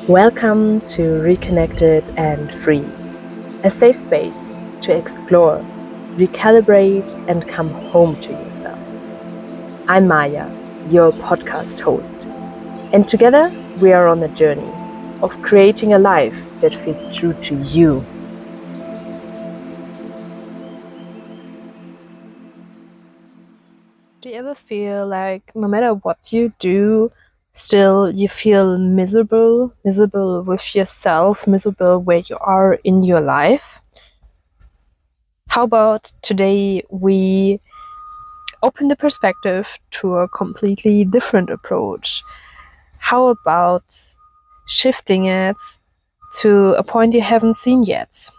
Welcome to Reconnected and Free, a safe space to explore, recalibrate, and come home to yourself. I'm Maya, your podcast host, and together we are on a journey of creating a life that feels true to you. Do you ever feel like no matter what you do, still you feel miserable with yourself, miserable where you are in your life? How about today we open the perspective to a completely different approach? How about shifting it to a point you haven't seen yet?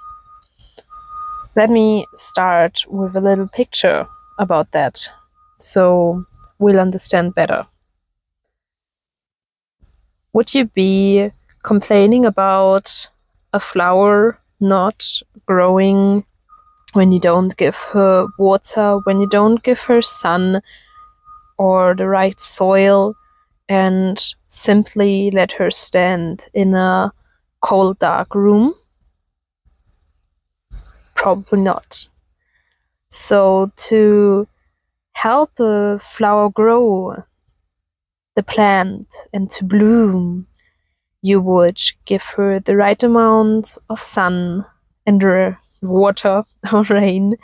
Let me start with a little picture about that so we'll understand better. Would you be complaining about a flower not growing when you don't give her water, when you don't give her sun or the right soil, and simply let her stand in a cold, dark room? Probably not. So to help a flower grow, the plant, and to bloom, you would give her the right amount of sun and water or rain,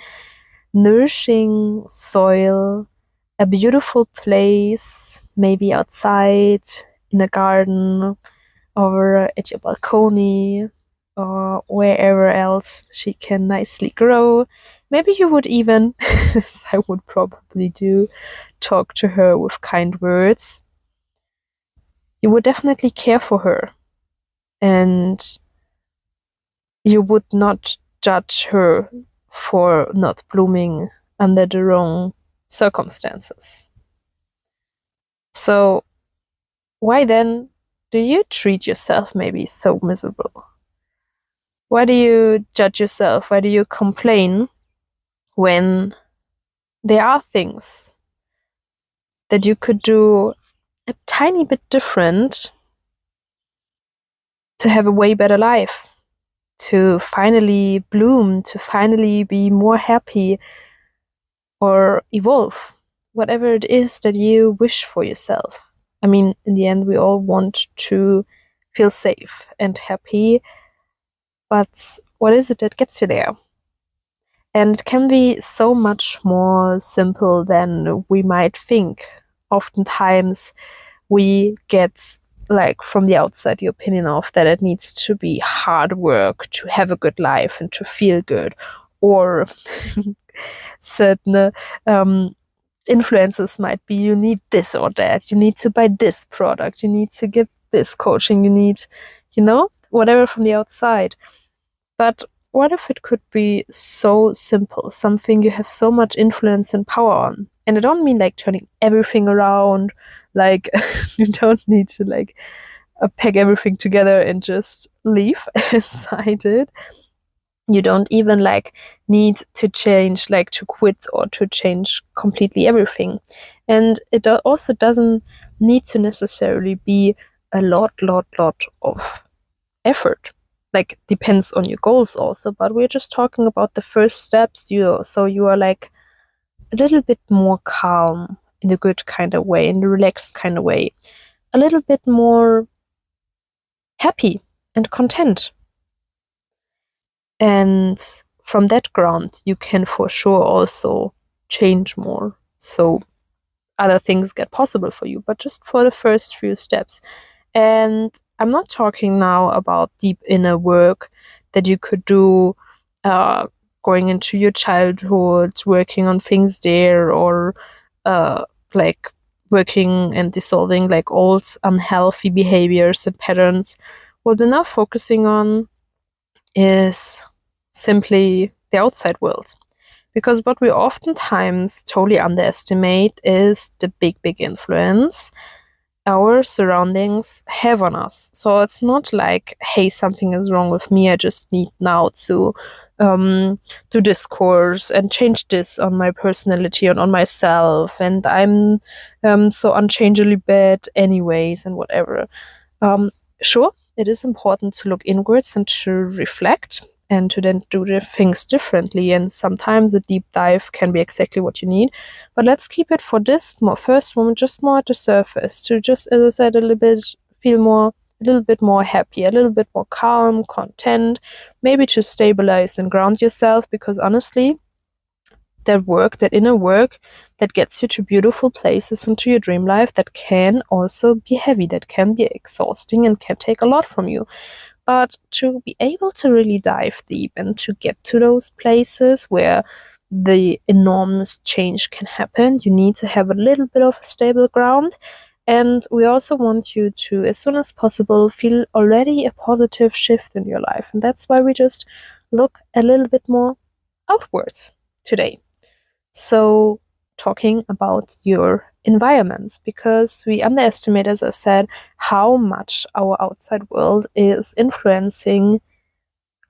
nourishing soil, a beautiful place, maybe outside in a garden or at your balcony or wherever else she can nicely grow. Maybe you would even, as I would probably do, talk to her with kind words. You would definitely care for her, and you would not judge her for not blooming under the wrong circumstances. So why then do you treat yourself maybe so miserable? Why do you judge yourself? Why do you complain when there are things that you could do a tiny bit different to have a way better life, to finally bloom, to finally be more happy or evolve, whatever it is that you wish for yourself? I mean, in the end, we all want to feel safe and happy, but what is it that gets you there? And it can be so much more simple than we might think. Oftentimes, we get, like, from the outside, the opinion of that it needs to be hard work to have a good life and to feel good, or certain influences might be you need this or that, you need to buy this product, you need to get this coaching, you need, whatever from the outside. But what if it could be so simple, something you have so much influence and power on? And I don't mean like turning everything around, like you don't need to like pack everything together and just leave inside it. You don't even like need to change, like to quit or to change completely everything. And it also doesn't need to necessarily be a lot of effort. Like, depends on your goals also, but we're just talking about the first steps. So you are like a little bit more calm in the good kind of way, in the relaxed kind of way, a little bit more happy and content. And from that ground, you can for sure also change more. So other things get possible for you, but just for the first few steps. And I'm not talking now about deep inner work that you could do, going into your childhood, working on things there, or like working and dissolving like old unhealthy behaviors and patterns. What we're now focusing on is simply the outside world. Because what we oftentimes totally underestimate is the big influence our surroundings have on us. So it's not like, hey, something is wrong with me, I just need now to do this course and change this on my personality and on myself, and I'm so unchangeably bad anyways and whatever. Sure, it is important to look inwards and to reflect and to then do the things differently. And sometimes a deep dive can be exactly what you need. But let's keep it for this first moment just more at the surface, to just, as I said, feel more, a little bit more happy, a little bit more calm, content, maybe to stabilize and ground yourself, because honestly, that work, that inner work that gets you to beautiful places into your dream life, that can also be heavy, that can be exhausting and can take a lot from you. But to be able to really dive deep and to get to those places where the enormous change can happen, you need to have a little bit of a stable ground. And we also want you to, as soon as possible, feel already a positive shift in your life. And that's why we just look a little bit more outwards today. So, talking about your environments, because we underestimate, as I said, how much our outside world is influencing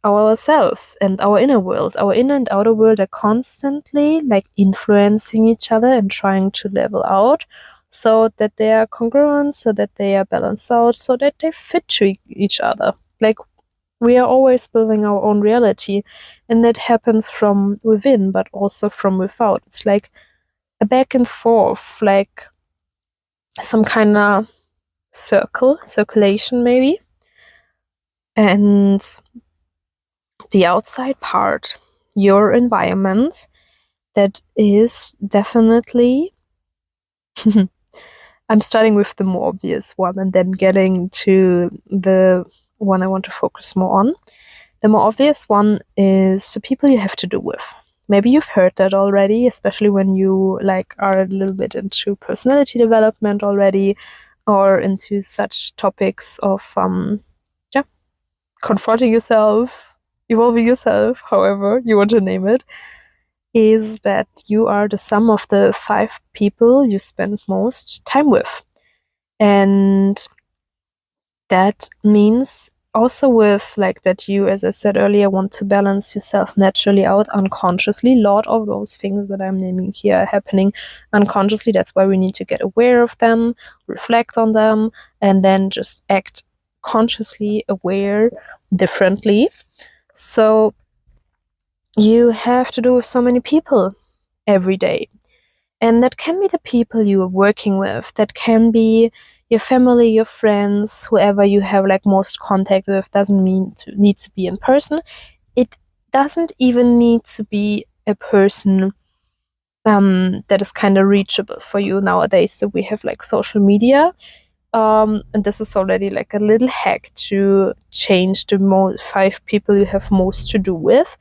ourselves and our inner world. Our inner and outer world are constantly like influencing each other and trying to level out so that they are congruent, so that they are balanced out, so that they fit to each other. Like, we are always building our own reality, and that happens from within, but also from without. It's like a back and forth, like some kind of circulation maybe. And the outside part, your environment, that is definitely I'm starting with the more obvious one and then getting to the one I want to focus more on. The more obvious one is the people you have to do with. Maybe you've heard that already, especially when you like are a little bit into personality development already, or into such topics of confronting yourself, evolving yourself, however you want to name it, is that you are the sum of the 5 people you spend most time with. And that means also with like that you, as I said earlier, want to balance yourself naturally out unconsciously. A lot of those things that I'm naming here are happening unconsciously. That's why we need to get aware of them, reflect on them, and then just act consciously aware differently. So you have to do with so many people every day. And that can be the people you are working with. That can be your family, your friends, whoever you have like most contact with. Doesn't need to be in person. It doesn't even need to be a person that is kind of reachable for you nowadays. So we have like social media. And this is already like a little hack to change the 5 people you have most to do with,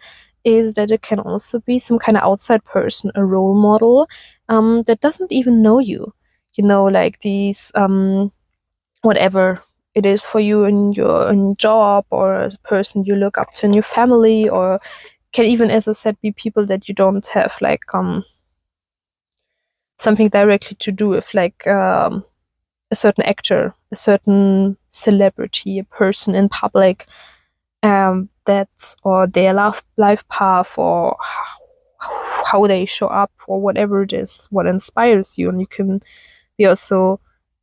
is that it can also be some kind of outside person, a role model that doesn't even know you. You know, like these, whatever it is for you in your job, or a person you look up to in your family, or can even, as I said, be people that you don't have like something directly to do with, like a certain actor, a certain celebrity, a person in public, that's, or their life path, or how they show up, or whatever it is, what inspires you. And you can be also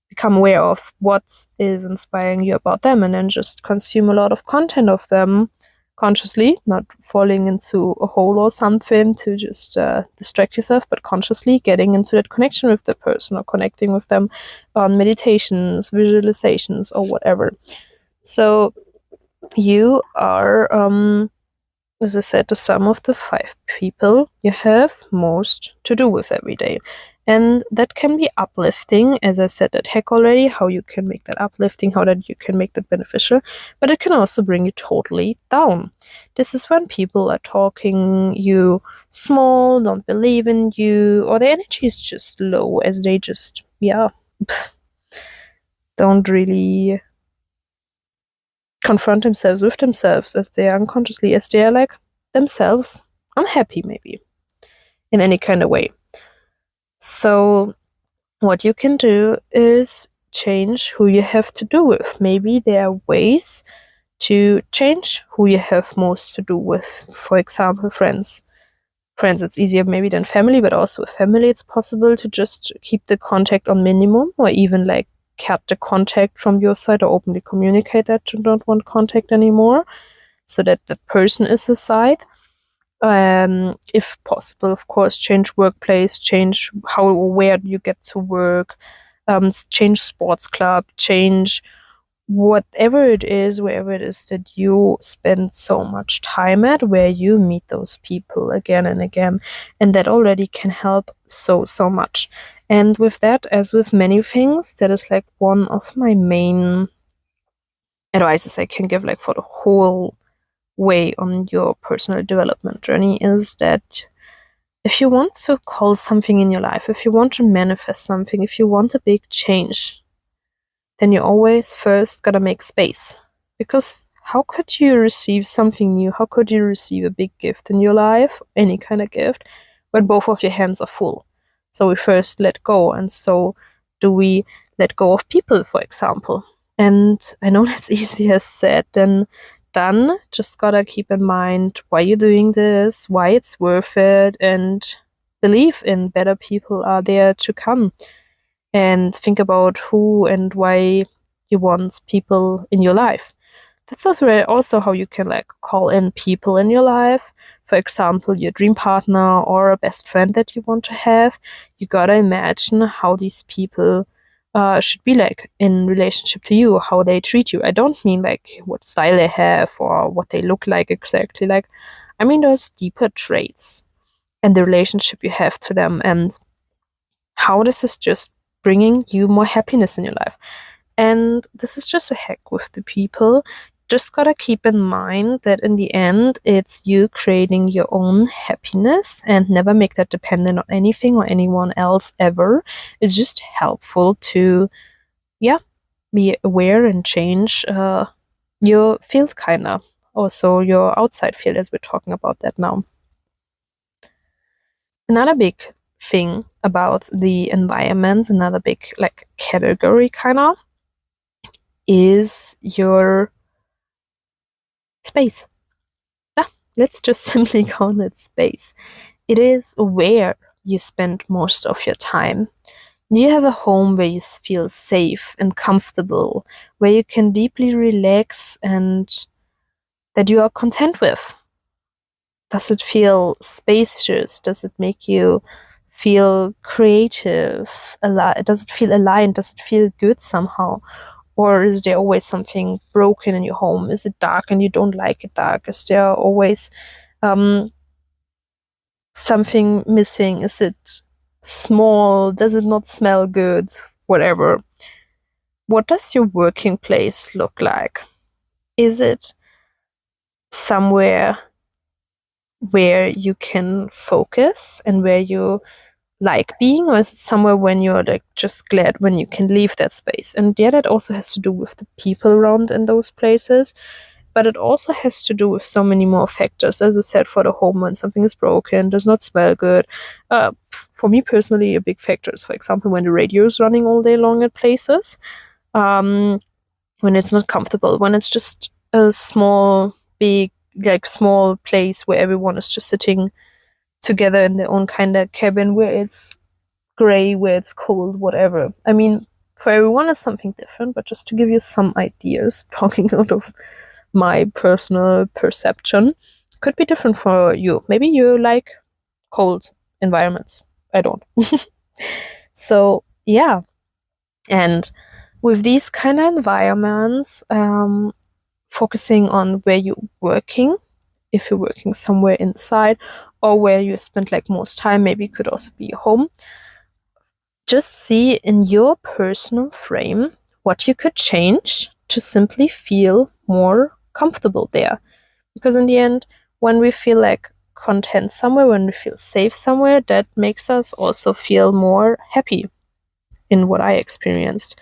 become aware of what is inspiring you about them, and then just consume a lot of content of them consciously, not falling into a hole or something to just distract yourself, but consciously getting into that connection with the person, or connecting with them on meditations, visualizations, or whatever. So you are, as I said, the sum of the 5 people you have most to do with every day. And that can be uplifting, as I said that hack already, how you can make that uplifting, how that you can make that beneficial, but it can also bring you totally down. This is when people are talking you small, don't believe in you, or their energy is just low, as they just, don't really confront themselves with themselves, as they are unconsciously, as they are like themselves unhappy maybe in any kind of way. So what you can do is change who you have to do with. Maybe there are ways to change who you have most to do with. For example, friends. Friends, it's easier maybe than family, but also with family it's possible to just keep the contact on minimum, or even like cut the contact from your side or openly communicate that you don't want contact anymore, so that the person is aside. If possible, of course, change workplace, change where you get to work, change sports club, change whatever it is, wherever it is that you spend so much time at, where you meet those people again and again. And that already can help so much. And with that, as with many things, that is like one of my main advices I can give, like for the whole way on your personal development journey, is that if you want to call something in your life, if you want to manifest something, if you want a big change, then you always first gotta make space. Because how could you receive something new? How could you receive a big gift in your life, any kind of gift, when both of your hands are full? So we first let go, and so do we let go of people, for example. And I know that's easier said than done. Just gotta keep in mind why you're doing this, why it's worth it, and believe in better people are there to come. And think about who and why you want people in your life. That's also how you can like call in people in your life. For example, your dream partner or a best friend that you want to have. You gotta imagine how these people should be like in relationship to you, how they treat you. I don't mean like what style they have or what they look like exactly. Like, I mean those deeper traits and the relationship you have to them, and how this is just bringing you more happiness in your life. And this is just a hack with the people. Just gotta keep in mind that in the end, it's you creating your own happiness, and never make that dependent on anything or anyone else ever. It's just helpful to, be aware and change your field, kind of. Also, your outside field, as we're talking about that now. Another big thing about the environment, another big like category, kind of, is your space. Yeah, let's just simply call it space. It is where you spend most of your time. Do you have a home where you feel safe and comfortable, where you can deeply relax and that you are content with? Does it feel spacious? Does it make you feel creative? Does it feel aligned? Does it feel good somehow? Or is there always something broken in your home? Is it dark and you don't like it dark? Is there always something missing? Is it small? Does it not smell good? Whatever. What does your working place look like? Is it somewhere where you can focus and where you like being, or is it somewhere when you're like just glad when you can leave that space? And yeah, that also has to do with the people around in those places, but it also has to do with so many more factors. As I said, for the home, when something is broken, does not smell good. For me personally, a big factor is, for example, when the radio is running all day long at places, when it's not comfortable, when it's just a small, big, like small place where everyone is just sitting together in their own kind of cabin, where it's gray, where it's cold, whatever. I mean, for everyone it's something different, but just to give you some ideas, talking out of my personal perception, could be different for you. Maybe you like cold environments. I don't. So yeah, and with these kind of environments, focusing on where you're working, if you're working somewhere inside, or where you spend like most time, maybe it could also be your home. Just see in your personal frame what you could change to simply feel more comfortable there. Because in the end, when we feel like content somewhere, when we feel safe somewhere, that makes us also feel more happy, in what I experienced.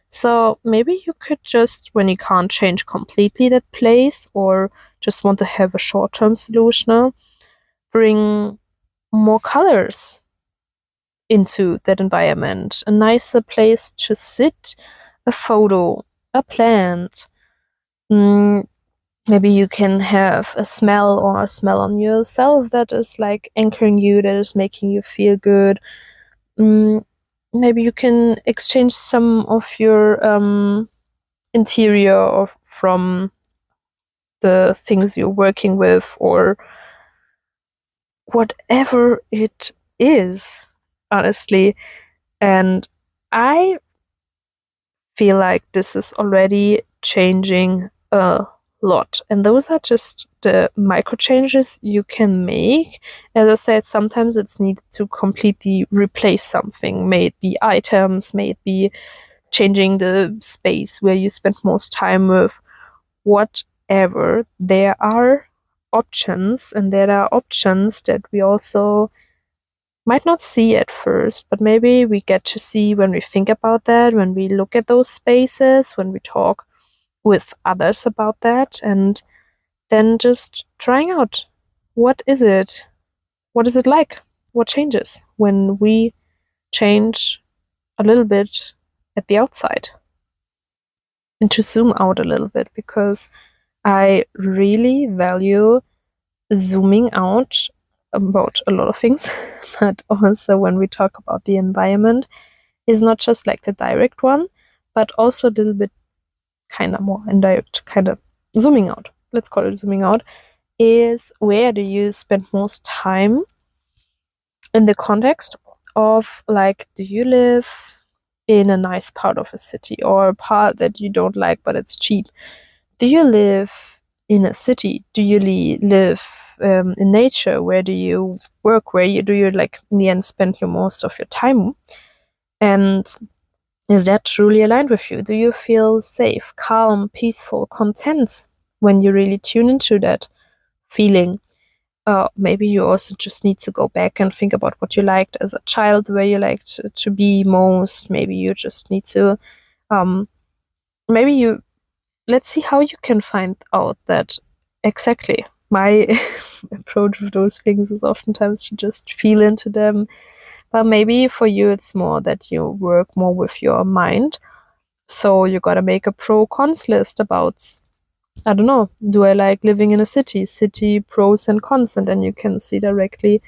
So maybe you could just, when you can't change completely that place, or just want to have a short-term solution, bring more colors into that environment, a nicer place to sit, a photo, a plant. Maybe you can have a smell, or a smell on yourself that is like anchoring you, that is making you feel good. maybe you can exchange some of your interior or from the things you're working with, or whatever it is, honestly. And I feel like this is already changing a lot. And those are just the micro changes you can make. As I said, sometimes it's needed to completely replace something, may it be items, may it be changing the space where you spend most time with, whatever. There are options, and there are options that we also might not see at first, but maybe we get to see when we think about that, when we look at those spaces, when we talk with others about that, and then just trying out, what is it? What is it like? What changes when we change a little bit at the outside? And to zoom out a little bit, because I really value zooming out about a lot of things, but also when we talk about the environment, is not just like the direct one, but also a little bit kind of more indirect, kind of zooming out. Let's call it zooming out. Is where do you spend most time in the context of, like, do you live in a nice part of a city or a part that you don't like but it's cheap? Do you live in a city? Do you live in nature? Where do you work? Do you, like, in the end spend your most of your time? And is that truly aligned with you? Do you feel safe, calm, peaceful, content when you really tune into that feeling? Maybe you also just need to go back and think about what you liked as a child, where you liked to be most. Maybe you just need to, um, maybe you, let's see how you can find out that exactly. My approach with those things is oftentimes to just feel into them. But maybe for you, it's more that you work more with your mind. So you gotta make a pro cons list about, I don't know, do I like living in a city pros and cons, and then you can see directly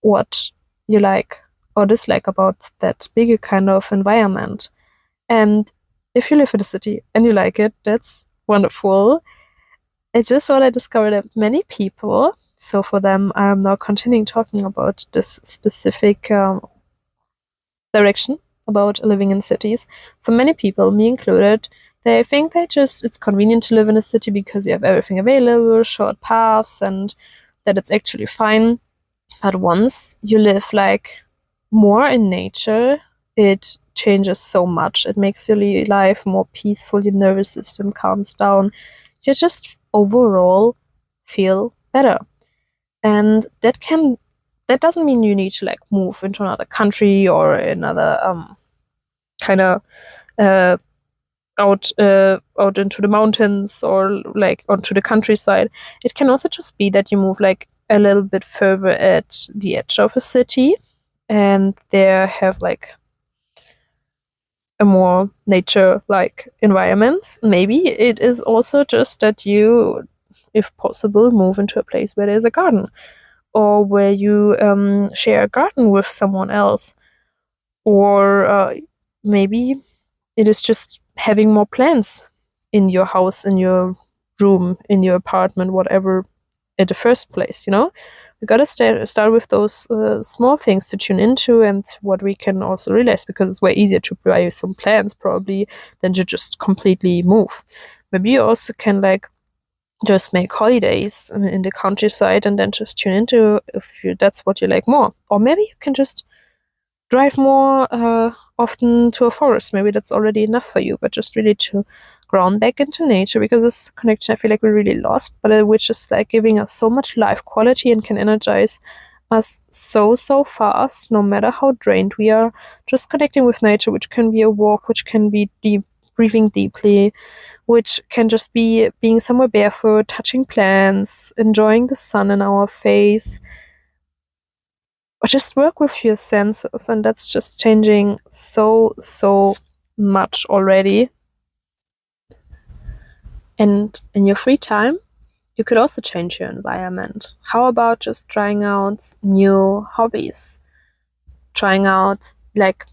what you like or dislike about that bigger kind of environment. And if you live in a city and you like it, that's wonderful. It's just what I discovered that many people, so for them, I'm now continuing talking about this specific direction about living in cities. For many people, me included, they think it's convenient to live in a city because you have everything available, short paths, and that it's actually fine. But once you live, like, more in nature, it changes so much. It makes your life more peaceful, your nervous system calms down. You just overall feel better. And that doesn't mean you need to, like, move into another country or another kind of uh, out into the mountains or, like, onto the countryside. It can also just be that you move, like, a little bit further at the edge of a city, and there have, like, a more nature-like environment. Maybe it is also just that you, if possible, move into a place where there's a garden, or where you share a garden with someone else, or maybe it is just having more plants in your house, in your room, in your apartment, whatever, at the first place, you know? We gotta start with those small things to tune into, and what we can also realize, because it's way easier to buy some plants probably than to just completely move. Maybe you also can, like, just make holidays in the countryside and then just tune into if that's what you like more. Or maybe you can just drive more often to a forest. Maybe that's already enough for you, but just really to ground back into nature, because this connection I feel like we really lost, but which is, like, giving us so much life quality and can energize us so fast, no matter how drained we are. Just connecting with nature, which can be a walk, which can be deep breathing deeply, which can just be being somewhere barefoot, touching plants, enjoying the sun in our face, or just work with your senses. And that's just changing so much already. And in your free time, you could also change your environment. How about just trying out new hobbies? Trying out, like,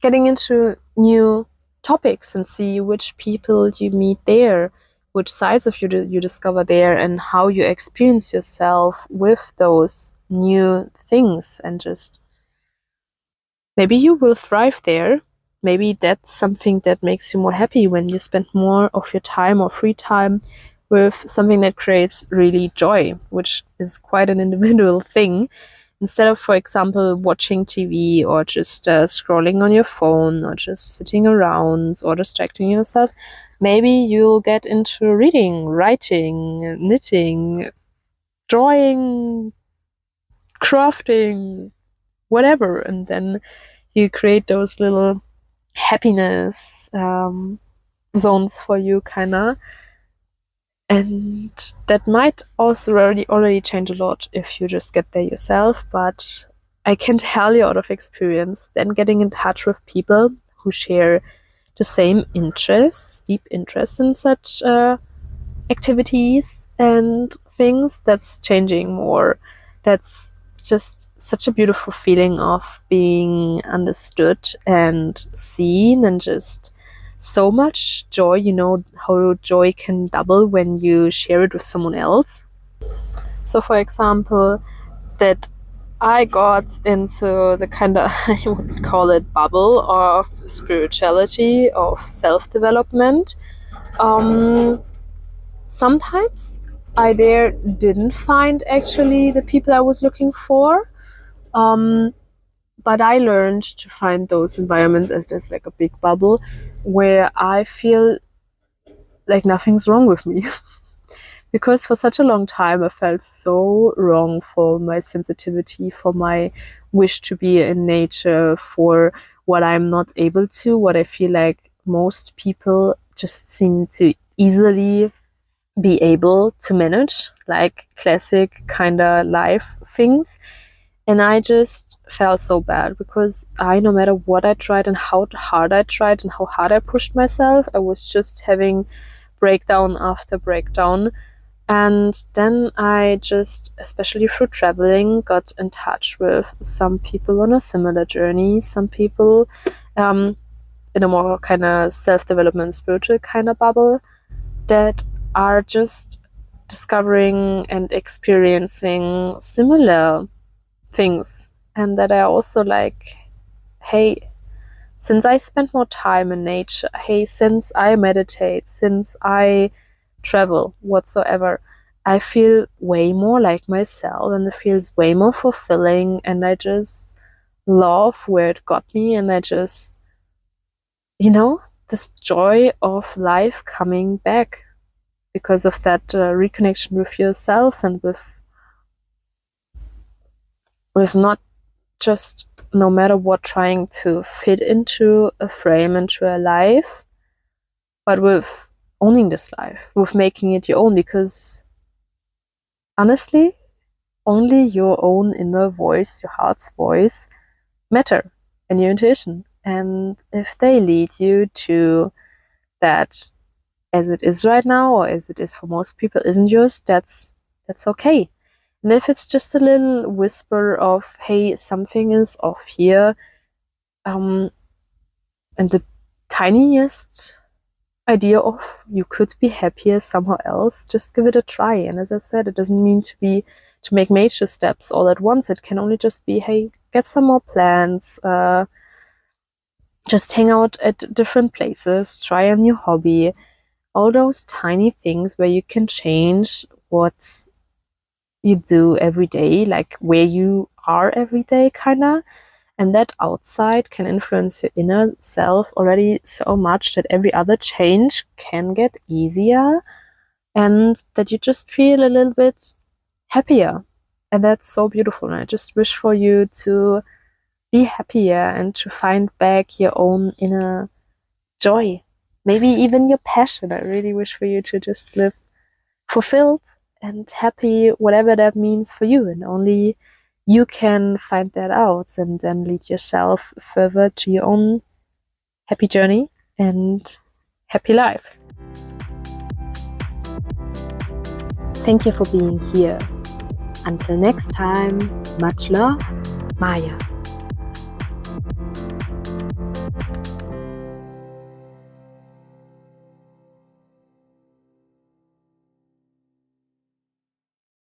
getting into new topics and see which people you meet there, which sides of you discover there, and how you experience yourself with those new things. And just maybe you will thrive there. Maybe that's something that makes you more happy when you spend more of your time or free time with something that creates really joy, which is quite an individual thing. Instead of, for example, watching TV or just scrolling on your phone or just sitting around or distracting yourself, maybe you'll get into reading, writing, knitting, drawing, crafting, whatever. And then you create those little happiness zones for you, kind of. And that might also already change a lot if you just get there yourself. But I can tell you out of experience, then getting in touch with people who share the same interests, deep interests in such activities and things, that's changing more. That's just such a beautiful feeling of being understood and seen, and just so much joy. You know how joy can double when you share it with someone else. So, for example, that I got into the kind of, I would call it, bubble of spirituality, of self-development. Sometimes I there didn't find actually the people I was looking for. But I learned to find those environments, as there's like a big bubble where I feel like nothing's wrong with me. Because for such a long time I felt so wrong for my sensitivity, for my wish to be in nature, for what I'm not able to, what I feel like most people just seem to easily be able to manage, like classic kind of life things. And I just felt so bad because no matter what I tried and how hard I tried and how hard I pushed myself, I was just having breakdown after breakdown. And then I just, especially through traveling, got in touch with some people on a similar journey, some people in a more kind of self-development, spiritual kind of bubble, that are just discovering and experiencing similar things. And that are also like, hey, since I spend more time in nature, hey, since I meditate, since I travel whatsoever, I feel way more like myself, and it feels way more fulfilling, and I just love where it got me. And I just, this joy of life coming back because of that reconnection with yourself, and with not just, no matter what, trying to fit into a frame, into a life, but with owning this life, with making it your own. Because honestly, only your own inner voice, your heart's voice, matter, and your intuition. And if they lead you to that, as it is right now, or as it is for most people, isn't yours, that's okay. And if it's just a little whisper of, hey, something is off here, and the tiniest idea of you could be happier somehow else, just give it a try. And as I said, it doesn't mean to make major steps all at once. It can only just be, hey, get some more plants, just hang out at different places, try a new hobby, all those tiny things where you can change what you do every day, like where you are every day, kinda. And that outside can influence your inner self already so much that every other change can get easier, and that you just feel a little bit happier. And that's so beautiful. And I just wish for you to be happier and to find back your own inner joy, maybe even your passion. I really wish for you to just live fulfilled and happy, whatever that means for you. And only you can find that out and then lead yourself further to your own happy journey and happy life. Thank you for being here. Until next time, much love, Maya.